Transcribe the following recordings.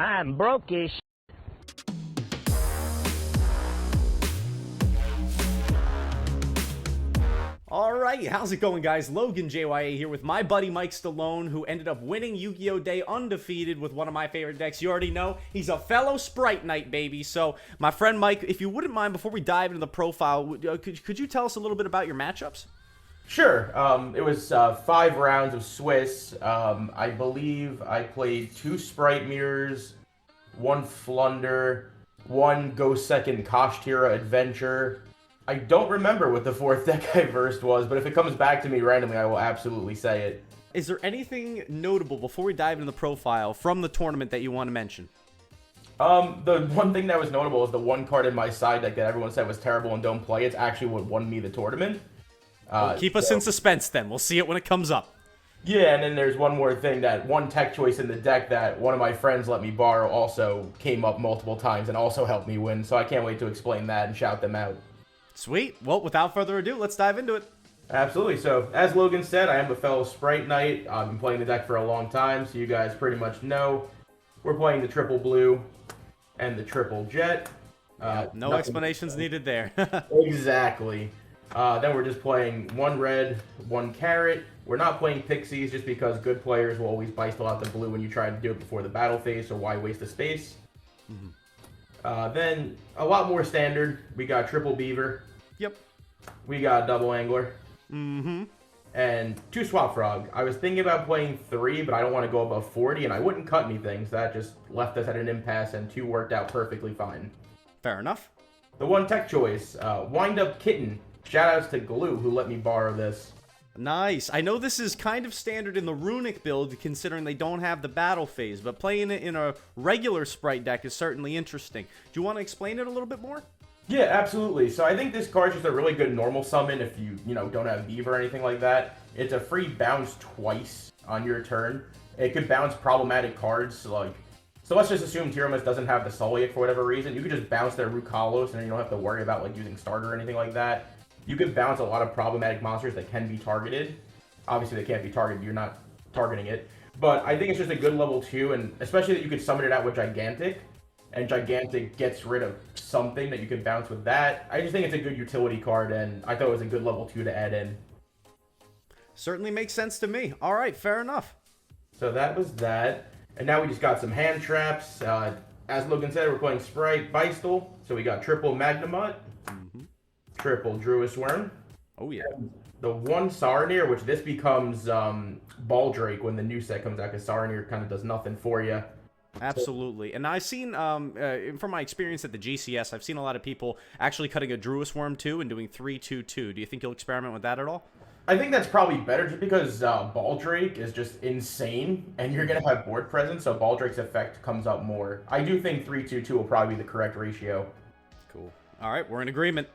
I'm broke as Alright, how's it going, guys? Logan JYA here with my buddy Mike Stallone, who ended up winning Yu-Gi-Oh! Day undefeated with one of my favorite decks. You already know, he's a fellow Spright Knight, baby. So, my friend Mike, if you wouldn't mind, before we dive into the profile, could you tell us a little bit about your matchups? Sure. It was 5 rounds of Swiss. I believe I played 2 Spright Mirrors, 1 Flunder, 1 Go Second Kashtira Adventure. I don't remember what the 4th deck I versed was, but if it comes back to me randomly, I will absolutely say it. Is there anything notable, before we dive into the profile, from the tournament that you want to mention? The one thing that was notable is the one card in my side deck that everyone said was terrible and don't play. It's actually what won me the tournament. Keep us in suspense then. We'll see it when it comes up. Yeah, and then there's one more thing, that one tech choice in the deck that one of my friends let me borrow also came up multiple times and also helped me win, so I can't wait to explain that and shout them out. Sweet. Well, without further ado, let's dive into it. Absolutely. So, as Logan said, I am a fellow Spright Knight. I've been playing the deck for a long time, so you guys pretty much know. We're playing the triple blue and the triple jet. No explanations needed there. Exactly. Then we're just playing 1 red, 1 carrot. We're not playing pixies just because good players will always Bystial out the blue when you try to do it before the battle phase, so why waste the space? Then a lot more standard. We got triple beaver. Yep. We got double angler. And 2 swap frog. I was thinking about playing 3, but I don't want to go above 40, and I wouldn't cut anything, so that just left us at an impasse, and 2 worked out perfectly fine. Fair enough. The one tech choice, Wind Up Kitten. Shoutouts to Glue, who let me borrow this. Nice. I know this is kind of standard in the Runic build, considering they don't have the battle phase, but playing it in a regular Spright deck is certainly interesting. Do you want to explain it a little bit more? Yeah, absolutely. So I think this card's just a really good normal summon if you don't have Beaver or anything like that. It's a free bounce twice on your turn. It could bounce problematic cards, so let's just assume Tiramis doesn't have the Solic for whatever reason. You could just bounce their Rukalos, and then you don't have to worry about using starter or anything like that. You could bounce a lot of problematic monsters that can be targeted. Obviously, they can't be targeted. You're not targeting it. But I think it's just a good level 2, and especially that you could summon it out with Gigantic, and Gigantic gets rid of something that you can bounce with that. I just think it's a good utility card, and I thought it was a good level 2 to add in. Certainly makes sense to me. All right, fair enough. So that was that. And now we just got some hand traps. As Logan said, we're playing Spright Bystial. So we got triple Magnamut. Triple Druis Worm. Oh, yeah. The 1 Saronir, which this becomes Baldrake when the new set comes out, because Saronir kind of does nothing for you. Absolutely. And I've seen, from my experience at the GCS, I've seen a lot of people actually cutting a Druis Worm too and doing 3-2-2. Do you think you'll experiment with that at all? I think that's probably better just because Baldrake is just insane, and you're going to have board presence, so Baldrake's effect comes up more. I do think 3-2-2 will probably be the correct ratio. Cool. All right, we're in agreement.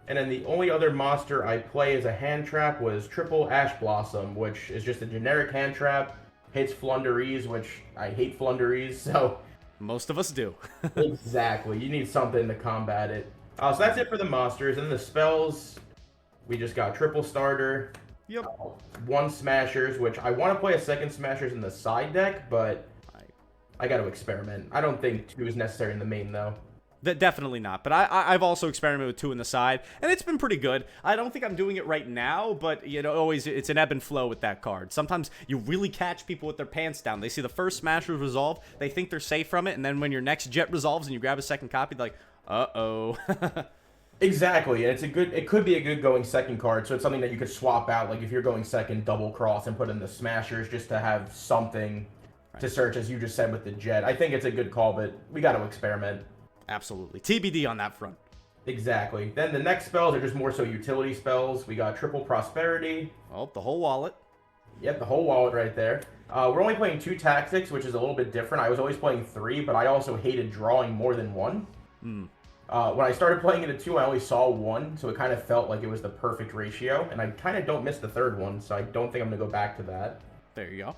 And then the only other monster I play as a hand trap was triple Ash Blossom, which is just a generic hand trap. Hits Flunderies, which I hate Flunderies, so... Most of us do. Exactly. You need something to combat it. So that's it for the monsters. And the spells, we just got triple starter. Yep. 1 Smashers, which I want to play a 2nd Smashers in the side deck, but I got to experiment. I don't think 2 is necessary in the main, though. Definitely not, but I've also experimented with 2 in the side, and it's been pretty good. I don't think I'm doing it right now, but, always it's an ebb and flow with that card. Sometimes you really catch people with their pants down. They see the first Smasher resolve, they think they're safe from it, and then when your next Jet resolves and you grab a 2nd copy, they're like, uh-oh. Exactly, and it could be a good going 2nd card, so it's something that you could swap out, like if you're going 2nd, double cross and put in the Smashers just to have something to search, as you just said with the Jet. I think it's a good call, but we got to experiment. Absolutely. TBD on that front. Exactly. Then the next spells are just more so utility spells. We got triple Prosperity. Oh, the whole wallet. Yep, the whole wallet right there. We're only playing 2 tactics, which is a little bit different. I was always playing 3, but I also hated drawing more than 1. When I started playing it at 2, I only saw 1, so it kind of felt like it was the perfect ratio. And I kind of don't miss the 3rd one, so I don't think I'm going to go back to that. There you go.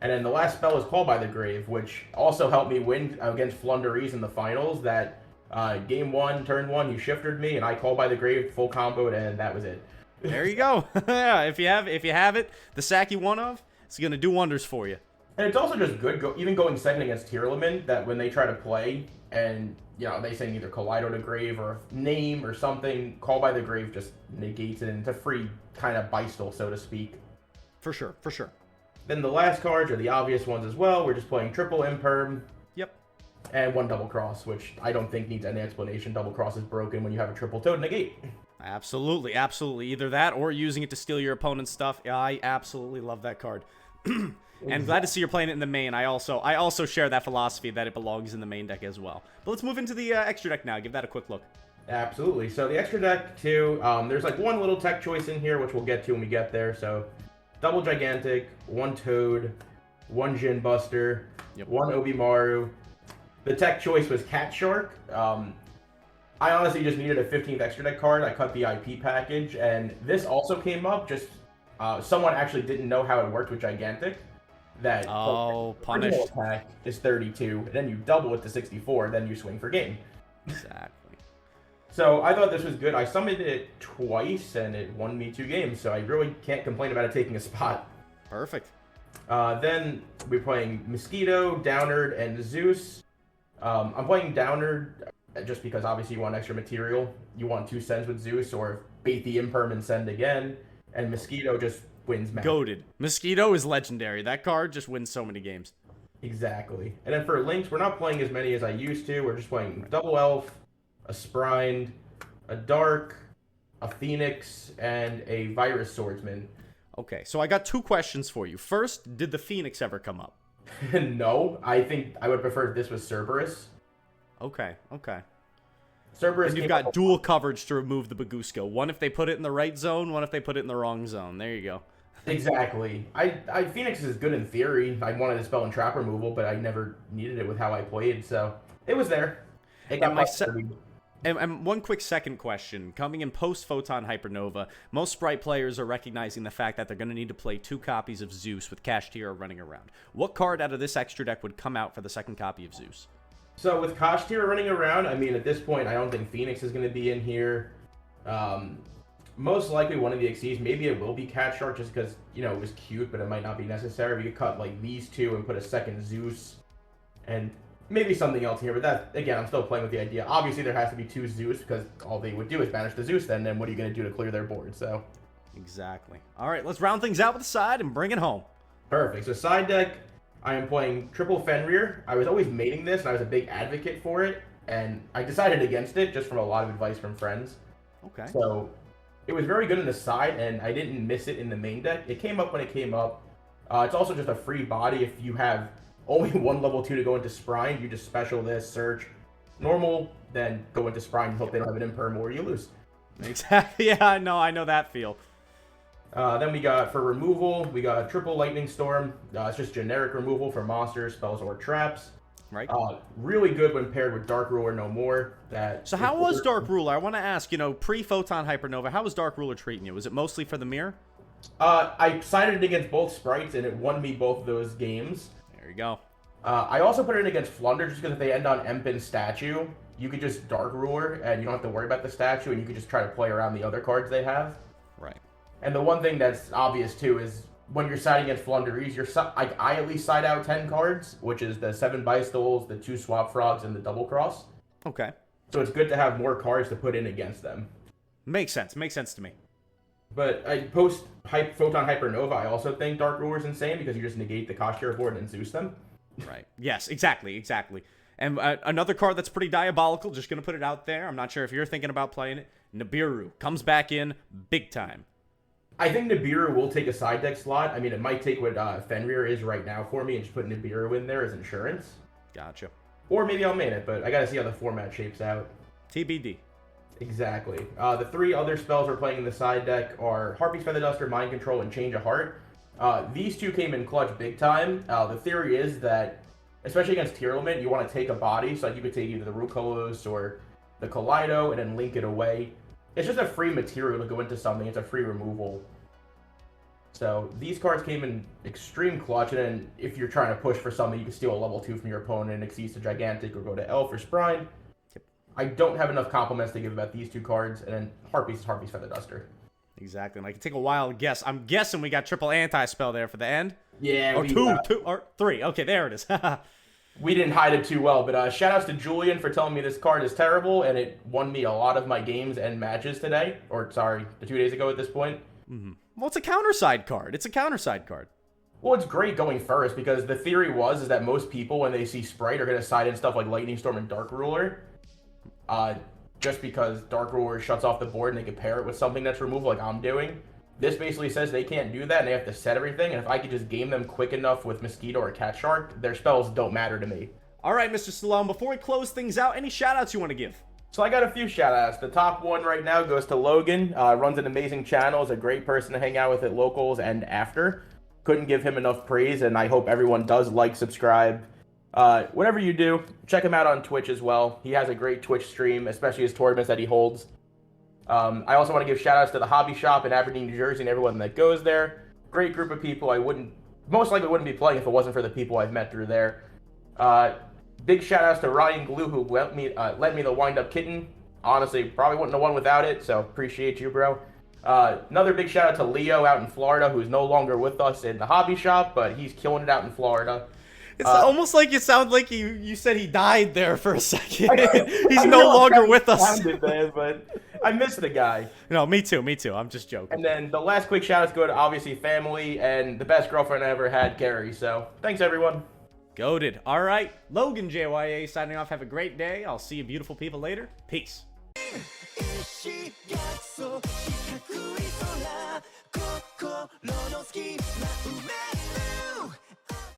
And then the last spell is Call by the Grave, which also helped me win against Flunderies in the finals. That game 1, turn 1, you shifted me, and I Call by the Grave, full comboed, and that was it. There you go. Yeah, if you have it, the sack you want of, it's gonna do wonders for you. And it's also just good, even going second against Tearlaman, that when they try to play and, they send either Kaleido to Grave or name or something, Call by the Grave just negates it, and it's a free kind of Bystial, so to speak. For sure, for sure. Then the last cards are the obvious ones as well. We're just playing triple Imperm. Yep. And one Double Cross, which I don't think needs any explanation. Double Cross is broken when you have a triple Toad negate. Absolutely, absolutely. Either that or using it to steal your opponent's stuff. I absolutely love that card. And glad to see you're playing it in the main. I also share that philosophy that it belongs in the main deck as well. But let's move into the extra deck now. Give that a quick look. Absolutely. So the extra deck, too, there's like one little tech choice in here, which we'll get to when we get there. So double Gigantic, one Toad, one Jin Buster, one Obimaru. The tech choice was Cat Shark. I honestly just needed a 15th extra deck card. I cut the IP package, and this also came up. Just someone actually didn't know how it worked with Gigantic. That punished. Attack is 32, and then you double it to 64, then you swing for game. Exactly. So I thought this was good. I summoned it twice, and it won me 2 games, so I really can't complain about it taking a spot. Perfect. Then we're playing Mosquito, Downerd, and Zeus. I'm playing Downerd just because obviously you want extra material. You want 2 sends with Zeus, or bait the Imperm and send again. And Mosquito just wins match. Goated. Mosquito is legendary. That card just wins so many games. Exactly. And then for links, we're not playing as many as I used to. We're just playing Double Elf, a Sprind, a Dark, a Phoenix, and a Virus Swordsman. Okay, so I got 2 questions for you. First, did the Phoenix ever come up? No, I think I would prefer if this was Cerberus. Okay. Cerberus. And you've got dual coverage to remove the Bagusco. One if they put it in the right zone, one if they put it in the wrong zone. There you go. Exactly. I Phoenix is good in theory. I wanted to spell and trap removal, but I never needed it with how I played, so it was there. It got and one quick second question. Coming in post-Photon Hypernova, most Spright players are recognizing the fact that they're going to need to play 2 copies of Zeus with Kashtira running around. What card out of this extra deck would come out for the second copy of Zeus? So with Kashtira running around, I mean, at this point, I don't think Phoenix is going to be in here. Most likely one of the XCs. Maybe it will be Cat Shark just because, it was cute, but it might not be necessary. We could cut, like, these 2 and put a second Zeus. And maybe something else here, but that, again, I'm still playing with the idea. Obviously, there has to be 2 Zeus because all they would do is banish the Zeus then what are you going to do to clear their board, so. Exactly. All right, let's round things out with the side and bring it home. Perfect. So side deck, I am playing triple Fenrir. I was always mating this, and I was a big advocate for it, and I decided against it just from a lot of advice from friends. Okay. So it was very good in the side, and I didn't miss it in the main deck. It came up when it came up. It's also just a free body. If you have only one level 2 to go into Sprind, you just special this, search, normal, then go into Sprind, hope they don't have an Imperm or you lose. Exactly. Yeah, I know that feel. Then we got, for removal, we got triple Lightning Storm. It's just generic removal for monsters, spells, or traps. Right. Really good when paired with Dark Ruler No More. So how was Dark Ruler? I want to ask, pre-Photon Hypernova, how was Dark Ruler treating you? Was it mostly for the mirror? I sided against both Sprites, and it won me both of those games. There you go. I also put it in against Flunder, just because if they end on Empin Statue, you could just Dark Ruler, and you don't have to worry about the statue, and you could just try to play around the other cards they have. Right. And the one thing that's obvious, too, is when you're siding against Flunderies, I at least side out 10 cards, which is the 7 Bystials, the 2 Swap Frogs, and the Double Cross. Okay. So it's good to have more cards to put in against them. Makes sense. Makes sense to me. But Photon Hypernova, I also think Dark Ruler's insane, because you just negate the Kashtira board and Zeus them. Right. Yes, exactly. And another card that's pretty diabolical, just going to put it out there. I'm not sure if you're thinking about playing it. Nibiru comes back in big time. I think Nibiru will take a side deck slot. I mean, it might take what Fenrir is right now for me and just put Nibiru in there as insurance. Gotcha. Or maybe I'll main it, but I got to see how the format shapes out. TBD. Exactly. The 3 other spells we're playing in the side deck are Harpy's Feather Duster, Mind Control, and Change of Heart. These 2 came in clutch big time. The theory is that, especially against Tearlaman, you want to take a body, so you could take either the Rukolos or the Kaleido and then link it away. It's just a free material to go into something. It's a free removal. So these cards came in extreme clutch, and then if you're trying to push for something, you can steal a level 2 from your opponent and exceed to Gigantic or go to Elf or Sprind. Yep. I don't have enough compliments to give about these 2 cards, and then Harpy's Feather Duster. Exactly. And I can take a wild guess. I'm guessing we got triple anti-spell there for the end. Yeah. Or two, or three. Okay, there it is. We didn't hide it too well, but shout outs to Julian for telling me this card is terrible, and it won me a lot of my games and matches today. Or, sorry, 2 days ago at this point. Well, it's a counterside card. It's a counterside card. Well, it's great going first, because the theory is that most people, when they see Spright, are going to side in stuff like Lightning Storm and Dark Ruler. Just because Dark Ruler shuts off the board and they can pair it with something that's removed like I'm doing. This basically says they can't do that and they have to set everything, and if I could just game them quick enough with Mosquito or Cat Shark, their spells don't matter to me. All right, Mr. Stallone, before we close things out, any shout-outs you want to give? So I got a few shout-outs. The top one right now goes to Logan. Runs an amazing channel, is a great person to hang out with at locals and after. Couldn't give him enough praise, and I hope everyone does like, subscribe. Whatever you do, check him out on Twitch as well. He has a great Twitch stream, especially his tournaments that he holds. I also want to give shout-outs to the hobby shop in Aberdeen, New Jersey, and everyone that goes there. Great group of people. I most likely wouldn't be playing if it wasn't for the people I've met through there. Big shout-outs to Ryan Glue, who lent me the wind-up kitten. Honestly, probably wouldn't have won without it, so appreciate you, bro. Another big shout-out to Leo out in Florida, who's no longer with us in the hobby shop, but he's killing it out in Florida. It's almost like you sound like you said he died there for a second. He's no longer with us. Sounded bad, but I miss the guy. No, me too. I'm just joking. And then the last quick shout outs go to obviously family and the best girlfriend I ever had, Gary. So thanks everyone. Goated. All right, Logan JYA signing off. Have a great day. I'll see you beautiful people later. Peace.